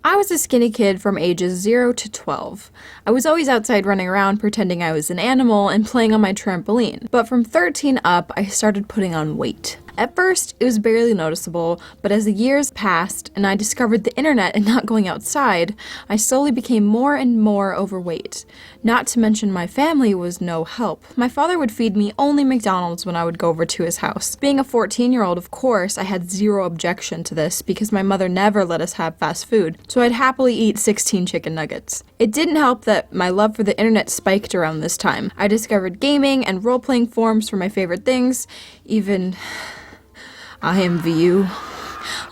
I was a skinny kid from ages 0 to 12. I was always outside running around pretending I was an animal and playing on my trampoline. But from 13 up, I started putting on weight. At first, it was barely noticeable, but as the years passed and I discovered the internet and not going outside, I slowly became more and more overweight. Not to mention my family was no help. My father would feed me only McDonald's when I would go over to his house. Being a 14-year-old, of course, I had zero objection to this because my mother never let us have fast food, so I'd happily eat 16 chicken nuggets. It didn't help that my love for the internet spiked around this time. I discovered gaming and role-playing forums for my favorite things, even IMVU.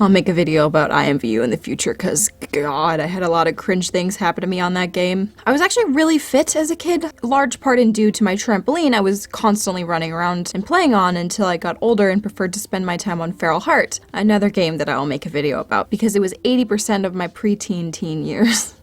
I'll make a video about IMVU in the future because, God, I had a lot of cringe things happen to me on that game. I was actually really fit as a kid, large part in due to my trampoline I was constantly running around and playing on until I got older and preferred to spend my time on Feral Heart, another game that I will make a video about because it was 80% of my preteen teen years.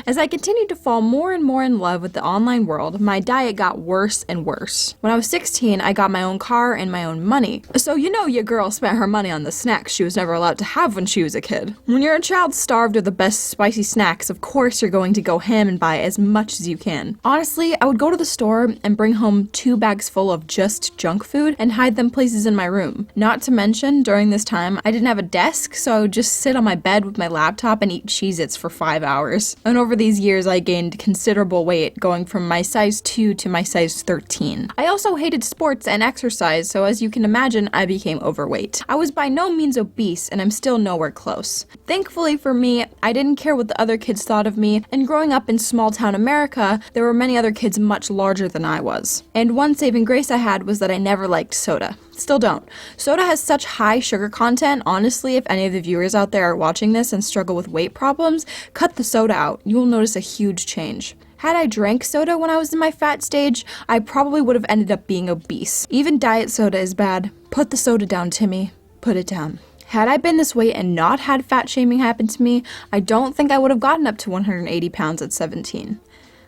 As I continued to fall more and more in love with the online world, my diet got worse and worse. When I was 16, I got my own car and my own money. So you know your girl spent her money on the snacks she was never allowed to have when she was a kid. When you're a child starved of the best spicy snacks, of course you're going to go ham and buy as much as you can. Honestly, I would go to the store and bring home 2 bags full of just junk food and hide them places in my room. Not to mention, during this time, I didn't have a desk, so I would just sit on my bed with my laptop and eat Cheez-Its for 5 hours. And over these years, I gained considerable weight, going from my size 2 to my size 13. I also hated sports and exercise, so as you can imagine, I became overweight. I was by no means obese, and I'm still nowhere close. Thankfully for me, I didn't care what the other kids thought of me, and growing up in small-town America, there were many other kids much larger than I was. And one saving grace I had was that I never liked soda. Still don't. Soda has such high sugar content. Honestly, if any of the viewers out there are watching this and struggle with weight problems, cut the soda out. You will notice a huge change. Had I drank soda when I was in my fat stage, I probably would have ended up being obese. Even diet soda is bad. Put the soda down, Timmy. Put it down. Had I been this weight and not had fat shaming happen to me, I don't think I would have gotten up to 180 pounds at 17.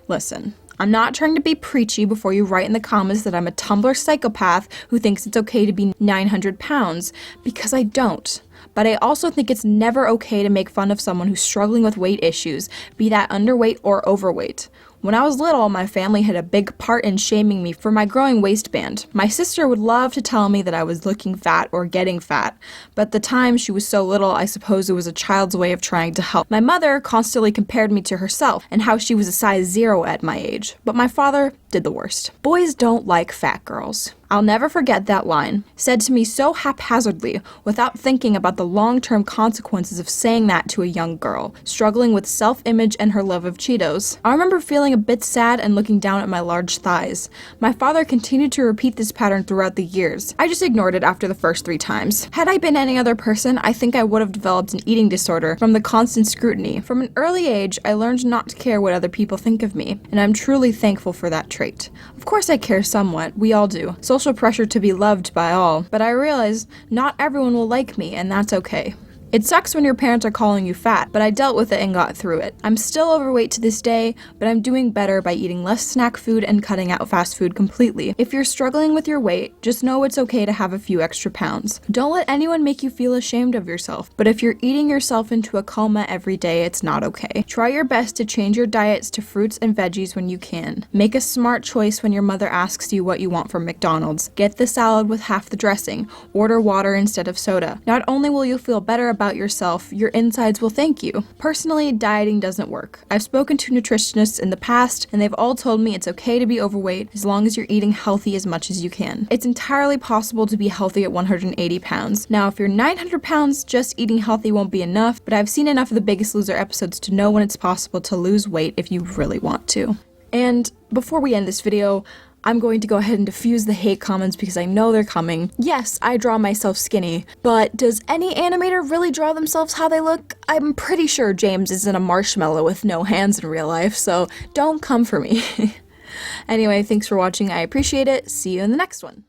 Listen. I'm not trying to be preachy before you write in the comments that I'm a Tumblr psychopath who thinks it's okay to be 900 pounds, because I don't. But I also think it's never okay to make fun of someone who's struggling with weight issues, be that underweight or overweight. When I was little, my family had a big part in shaming me for my growing waistband. My sister would love to tell me that I was looking fat or getting fat, but at the time she was so little, I suppose it was a child's way of trying to help. My mother constantly compared me to herself and how she was a size 0 at my age, but my father did the worst. Boys don't like fat girls. I'll never forget that line, said to me so haphazardly, without thinking about the long-term consequences of saying that to a young girl, struggling with self-image and her love of Cheetos. I remember feeling a bit sad and looking down at my large thighs. My father continued to repeat this pattern throughout the years. I just ignored it after the first 3 times. Had I been any other person, I think I would have developed an eating disorder from the constant scrutiny. From an early age, I learned not to care what other people think of me, and I'm truly thankful for that trait. Of course I care somewhat, we all do. Social pressure to be loved by all, but I realize not everyone will like me, and that's okay. It sucks when your parents are calling you fat, but I dealt with it and got through it. I'm still overweight to this day, but I'm doing better by eating less snack food and cutting out fast food completely. If you're struggling with your weight, just know it's okay to have a few extra pounds. Don't let anyone make you feel ashamed of yourself, but if you're eating yourself into a coma every day, it's not okay. Try your best to change your diets to fruits and veggies when you can. Make a smart choice when your mother asks you what you want from McDonald's. Get the salad with half the dressing. Order water instead of soda. Not only will you feel better about yourself, your insides will thank you. Personally, dieting doesn't work. I've spoken to nutritionists in the past, and they've all told me it's okay to be overweight as long as you're eating healthy as much as you can. It's entirely possible to be healthy at 180 pounds. Now, if you're 900 pounds, just eating healthy won't be enough, but I've seen enough of the Biggest Loser episodes to know when it's possible to lose weight if you really want to. And before we end this video, I'm going to go ahead and diffuse the hate comments because I know they're coming. Yes, I draw myself skinny, but does any animator really draw themselves how they look? I'm pretty sure James isn't a marshmallow with no hands in real life, so don't come for me. Anyway, thanks for watching. I appreciate it. See you in the next one.